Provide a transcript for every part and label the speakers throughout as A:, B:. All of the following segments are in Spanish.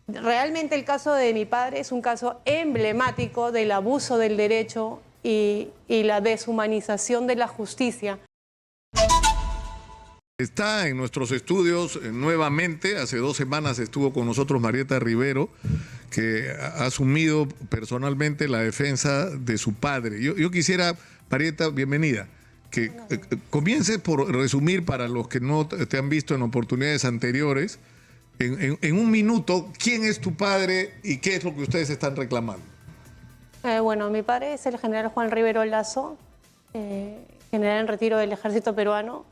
A: realmente el caso de mi padre es un caso emblemático del abuso del derecho y la deshumanización de la justicia.
B: Está en nuestros estudios nuevamente, hace 2 semanas estuvo con nosotros Marieta Rivero, que ha asumido personalmente la defensa de su padre. Yo quisiera, Marieta, bienvenida, que comience por resumir para los que no te han visto en oportunidades anteriores, en un minuto, quién es tu padre y qué es lo que ustedes están reclamando.
A: Bueno, mi padre es el general Juan Rivero Lazo, general en retiro del ejército peruano,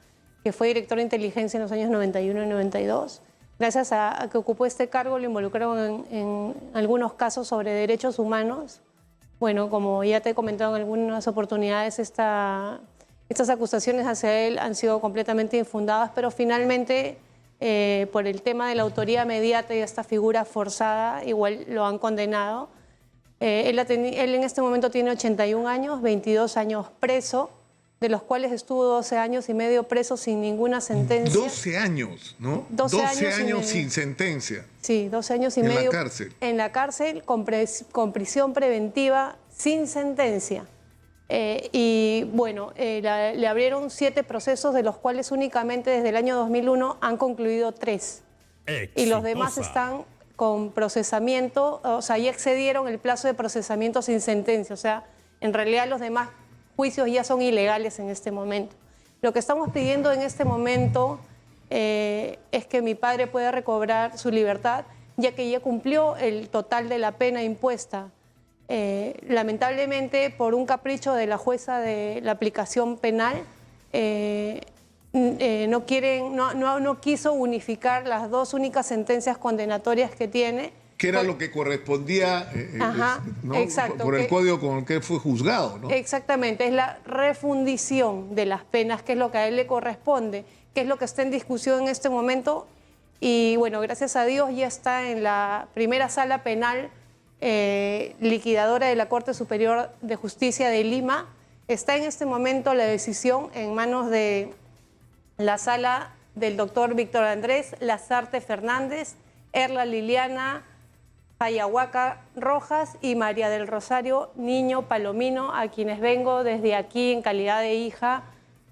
A: que fue director de inteligencia en los años 91 y 92. Gracias a que ocupó este cargo, lo involucraron en algunos casos sobre derechos humanos. Bueno, como ya te he comentado en algunas oportunidades, estas acusaciones hacia él han sido completamente infundadas, pero finalmente, por el tema de la autoría mediata y esta figura forzada, igual lo han condenado. Él en este momento tiene 81 años, 22 años preso, de los cuales estuvo 12 años y medio preso sin ninguna sentencia.
B: 12 años, ¿no?
A: 12
B: años sin sentencia.
A: Sí, 12 años y medio.
B: En la cárcel.
A: En la cárcel, con prisión preventiva, sin sentencia. Y bueno, le abrieron 7 procesos, de los cuales únicamente desde el año 2001 han concluido 3. Exitosa. Y los demás están con procesamiento, o sea, ya excedieron el plazo de procesamiento sin sentencia. O sea, en realidad los demás juicios ya son ilegales en este momento. Lo que estamos pidiendo en este momento es que mi padre pueda recobrar su libertad, ya que ya cumplió el total de la pena impuesta. Lamentablemente, por un capricho de la jueza de la aplicación penal, no quiso unificar las 2 únicas sentencias condenatorias que tiene.
B: Que era lo que correspondía ¿no?
A: Exacto,
B: por el código con el que fue juzgado, ¿no?
A: Exactamente, es la refundición de las penas, que es lo que a él le corresponde, que es lo que está en discusión en este momento. Y bueno, gracias a Dios ya está en la primera sala penal liquidadora de la Corte Superior de Justicia de Lima. Está en este momento la decisión en manos de la sala del doctor Víctor Andrés Lazarte Fernández, Erla Liliana Payahuaca Rojas y María del Rosario Niño Palomino, a quienes vengo desde aquí en calidad de hija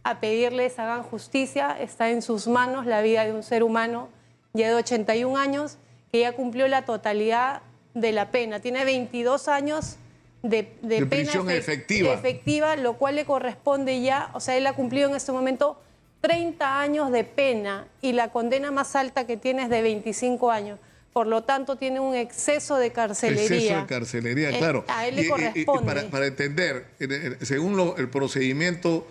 A: a pedirles hagan justicia. Está en sus manos la vida de un ser humano ya de 81 años que ya cumplió la totalidad de la pena. Tiene 22 años de pena
B: prisión efectiva,
A: lo cual le corresponde ya, o sea, él ha cumplido en este momento 30 años de pena y la condena más alta que tiene es de 25 años. Por lo tanto, tiene un exceso de carcelería.
B: Exceso de carcelería, claro.
A: A él le corresponde.
B: Para entender, según el procedimiento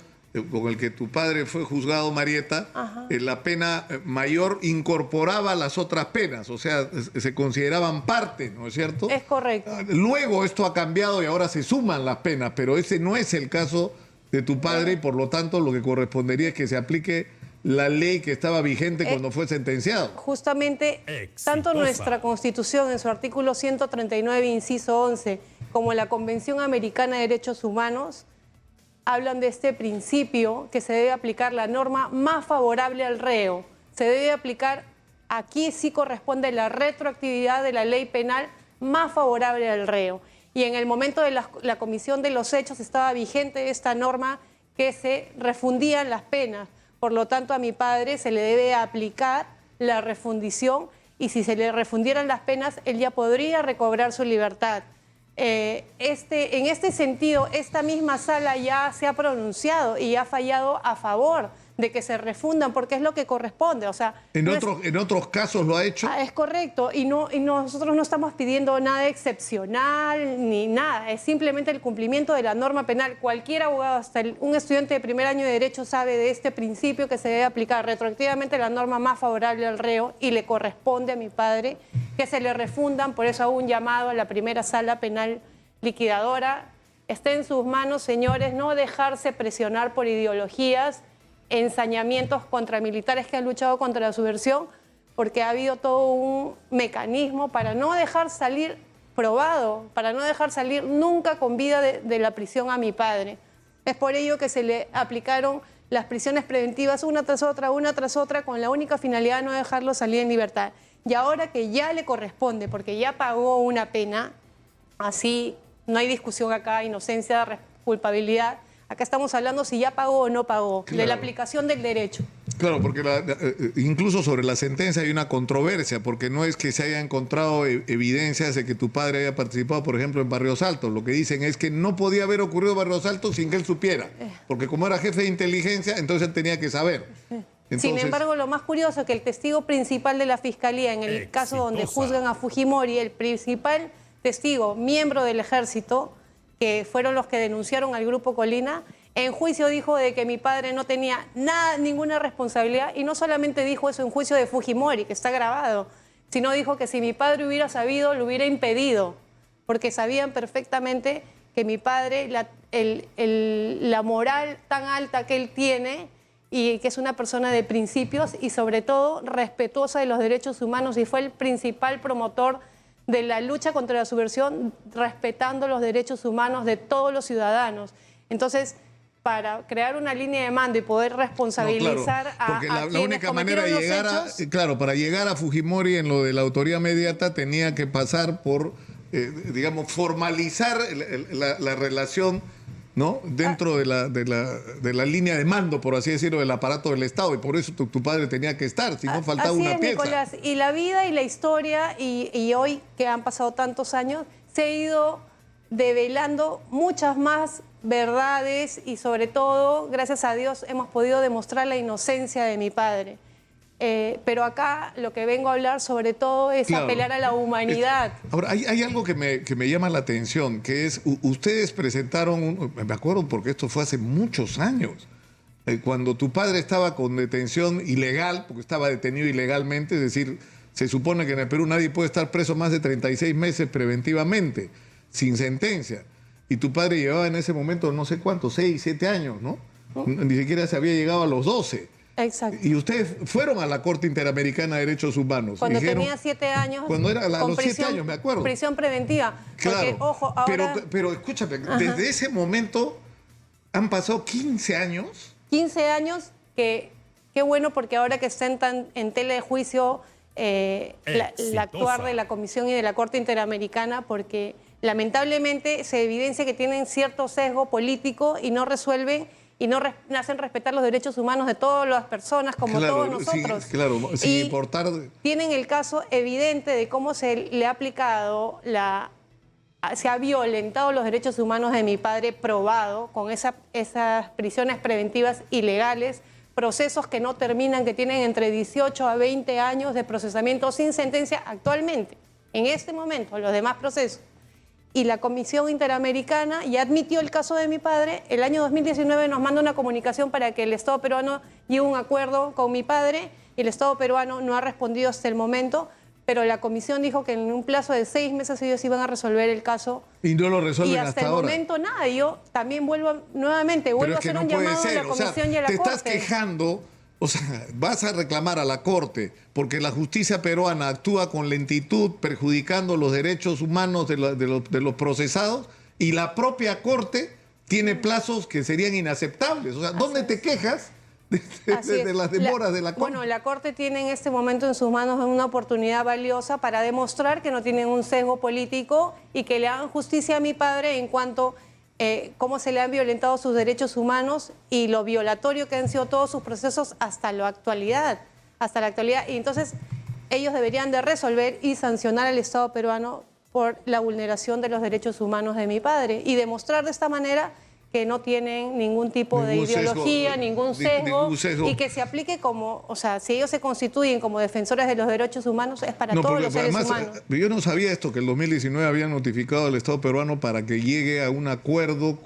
B: con el que tu padre fue juzgado, Marieta, la pena mayor incorporaba las otras penas, o sea, se consideraban parte, ¿no es cierto?
A: Es correcto.
B: Luego esto ha cambiado y ahora se suman las penas, pero ese no es el caso de tu padre y por lo tanto lo que correspondería es que se aplique la ley que estaba vigente cuando fue sentenciado.
A: Justamente, tanto nuestra Constitución en su artículo 139, inciso 11, como la Convención Americana de Derechos Humanos, hablan de este principio que se debe aplicar la norma más favorable al reo. Se debe aplicar, aquí sí corresponde la retroactividad de la ley penal más favorable al reo. Y en el momento de la comisión de los hechos estaba vigente esta norma que se refundían las penas. Por lo tanto, a mi padre se le debe aplicar la refundición y si se le refundieran las penas, él ya podría recobrar su libertad. En este sentido, esta misma sala ya se ha pronunciado y ha fallado a favor de que se refundan, porque es lo que corresponde. O sea,
B: ¿En otros casos lo ha hecho?
A: Es correcto, y nosotros no estamos pidiendo nada excepcional ni nada, es simplemente el cumplimiento de la norma penal. Cualquier abogado, hasta un estudiante de primer año de Derecho sabe de este principio que se debe aplicar retroactivamente la norma más favorable al reo y le corresponde a mi padre que se le refundan. Por eso hago un llamado a la primera sala penal liquidadora. Está en sus manos, señores, no dejarse presionar por ideologías, ensañamientos contra militares que han luchado contra la subversión, porque ha habido todo un mecanismo para no dejar salir probado, para no dejar salir nunca con vida de la prisión a mi padre. Es por ello que se le aplicaron las prisiones preventivas una tras otra, con la única finalidad de no dejarlo salir en libertad. y ahora que ya le corresponde, porque ya pagó una pena, así no hay discusión acá, inocencia, culpabilidad. Acá estamos hablando si ya pagó o no pagó, de la aplicación del derecho.
B: Claro, porque incluso sobre la sentencia hay una controversia, porque no es que se haya encontrado evidencias de que tu padre haya participado, por ejemplo, en Barrios Altos. Lo que dicen es que no podía haber ocurrido Barrios Altos sin que él supiera, porque como era jefe de inteligencia, entonces él tenía que saber. Entonces,
A: sin embargo, lo más curioso es que el testigo principal de la Fiscalía, en el caso donde juzgan a Fujimori, el principal testigo, miembro del ejército, que fueron los que denunciaron al Grupo Colina, en juicio dijo de que mi padre no tenía ninguna responsabilidad, y no solamente dijo eso en juicio de Fujimori, que está grabado, sino dijo que si mi padre hubiera sabido, lo hubiera impedido, porque sabían perfectamente que mi padre, la moral tan alta que él tiene, y que es una persona de principios y sobre todo respetuosa de los derechos humanos, y fue el principal promotor de la lucha contra la subversión, respetando los derechos humanos de todos los ciudadanos. Entonces, para crear una línea de mando y poder responsabilizar
B: a la única manera de llegar para llegar a Fujimori en lo de la autoría inmediata tenía que pasar por, digamos, formalizar la relación, ¿no? Dentro de la línea de mando, por así decirlo, del aparato del Estado, y por eso tu padre tenía que estar, si no faltaba una pieza.
A: Nicolás, y la vida y la historia, y hoy que han pasado tantos años, se ha ido develando muchas más verdades, y sobre todo, gracias a Dios, hemos podido demostrar la inocencia de mi padre. Pero acá lo que vengo a hablar sobre todo es apelar a la humanidad.
B: Ahora, hay algo que me llama la atención, que es, ustedes presentaron, me acuerdo porque esto fue hace muchos años, cuando tu padre estaba con detención ilegal, porque estaba detenido ilegalmente, es decir, se supone que en el Perú nadie puede estar preso más de 36 meses preventivamente, sin sentencia. Y tu padre llevaba en ese momento no sé cuántos, 6, 7 años, ¿no? Ni siquiera se había llegado a los 12.
A: Exacto.
B: Y ustedes fueron a la Corte Interamericana de Derechos Humanos.
A: Cuando tenía 7 años.
B: Cuando era a los 7 años, me acuerdo.
A: Prisión preventiva.
B: Claro.
A: Porque, ojo, ahora...
B: Pero escúchame, desde ese momento han pasado 15 años.
A: 15 años, que qué bueno, porque ahora que está en tela de juicio la actuar de la Comisión y de la Corte Interamericana, porque lamentablemente se evidencia que tienen cierto sesgo político y no resuelven y no hacen respetar los derechos humanos de todas las personas, como todos nosotros.
B: Sí, claro, sin importar...
A: Tienen el caso evidente de cómo se le ha aplicado se ha violentado los derechos humanos de mi padre, probado, con esas prisiones preventivas ilegales, procesos que no terminan, que tienen entre 18 a 20 años de procesamiento sin sentencia actualmente, en este momento, los demás procesos. Y la Comisión Interamericana ya admitió el caso de mi padre. El año 2019 nos manda una comunicación para que el Estado peruano llegue a un acuerdo con mi padre, y el Estado peruano no ha respondido hasta el momento, pero la Comisión dijo que en un plazo de 6 meses ellos iban a resolver el caso.
B: Y no lo resuelven
A: hasta el
B: ahora.
A: Momento nada. Yo también vuelvo a hacer un llamado a la Comisión y a la Corte.
B: Te estás quejando, o sea, vas a reclamar a la Corte porque la justicia peruana actúa con lentitud, perjudicando los derechos humanos de los procesados, y la propia Corte tiene plazos que serían inaceptables. O sea, ¿dónde te quejas de las demoras de la Corte?
A: Bueno, la Corte tiene en este momento en sus manos una oportunidad valiosa para demostrar que no tienen un sesgo político y que le hagan justicia a mi padre en cuanto cómo se le han violentado sus derechos humanos y lo violatorio que han sido todos sus procesos hasta la actualidad. Y entonces ellos deberían de resolver y sancionar al Estado peruano por la vulneración de los derechos humanos de mi padre, y demostrar de esta manera que no tienen ningún tipo de ideología, ningún sesgo, y que se aplique como, o sea, si ellos se constituyen como defensores de los derechos humanos, es para todos los seres humanos.
B: Yo no sabía esto, que el 2019 habían notificado al Estado peruano para que llegue a un acuerdo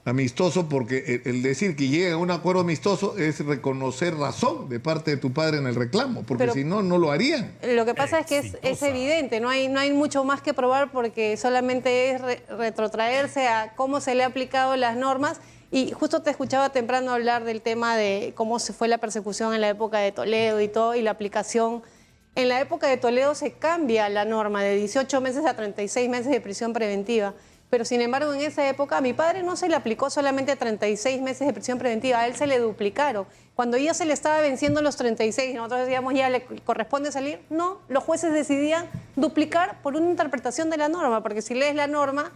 B: amistoso, porque el decir que llegue a un acuerdo amistoso es reconocer razón de parte de tu padre en el reclamo, porque si no, no lo harían.
A: Lo que pasa es que es evidente, no hay mucho más que probar, porque solamente es retrotraerse a cómo se le ha aplicado las normas. Y justo te escuchaba temprano hablar del tema de cómo se fue la persecución en la época de Toledo y todo, y la aplicación. En la época de Toledo se cambia la norma de 18 meses a 36 meses de prisión preventiva. Pero sin embargo, en esa época a mi padre no se le aplicó solamente 36 meses de prisión preventiva, a él se le duplicaron. Cuando ya se le estaba venciendo los 36 y nosotros decíamos ya le corresponde salir, no, los jueces decidían duplicar por una interpretación de la norma, porque si lees la norma,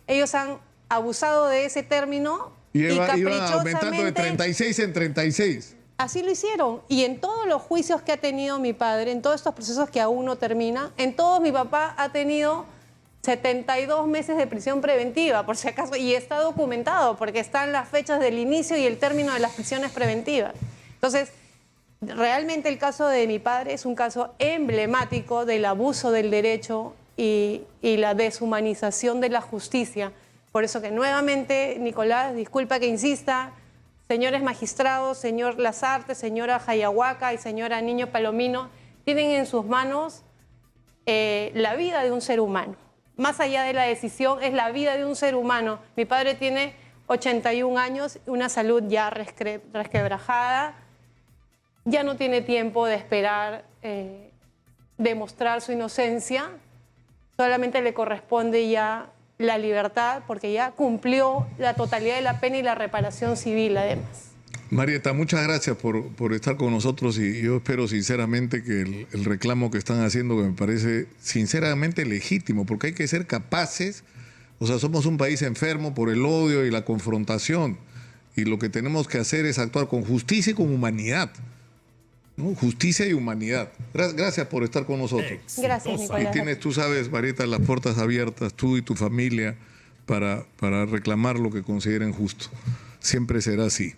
A: ellos han abusado de ese término
B: y
A: y
B: iba
A: caprichosamente...
B: aumentando de 36 en 36.
A: Así lo hicieron. Y en todos los juicios que ha tenido mi padre, en todos estos procesos que aún no terminan, en todos mi papá ha tenido 72 meses de prisión preventiva, por si acaso, y está documentado, porque están las fechas del inicio y el término de las prisiones preventivas. Entonces, realmente el caso de mi padre es un caso emblemático del abuso del derecho y la deshumanización de la justicia. Por eso que nuevamente, Nicolás, disculpa que insista, señores magistrados, señor Lazarte, señora Jayahuaca y señora Niño Palomino, tienen en sus manos la vida de un ser humano. Más allá de la decisión, es la vida de un ser humano. Mi padre tiene 81 años, una salud ya resquebrajada, ya no tiene tiempo de esperar demostrar su inocencia, solamente le corresponde ya la libertad, porque ya cumplió la totalidad de la pena y la reparación civil además.
B: Marieta, muchas gracias por estar con nosotros y yo espero sinceramente que el reclamo que están haciendo, que me parece sinceramente legítimo, porque hay que ser capaces, o sea, somos un país enfermo por el odio y la confrontación, y lo que tenemos que hacer es actuar con justicia y con humanidad, ¿no? Justicia y humanidad. Gracias por estar con nosotros.
A: Gracias, Nicolás.
B: Y tienes, tú sabes, Marieta, las puertas abiertas, tú y tu familia, para reclamar lo que consideren justo. Siempre será así.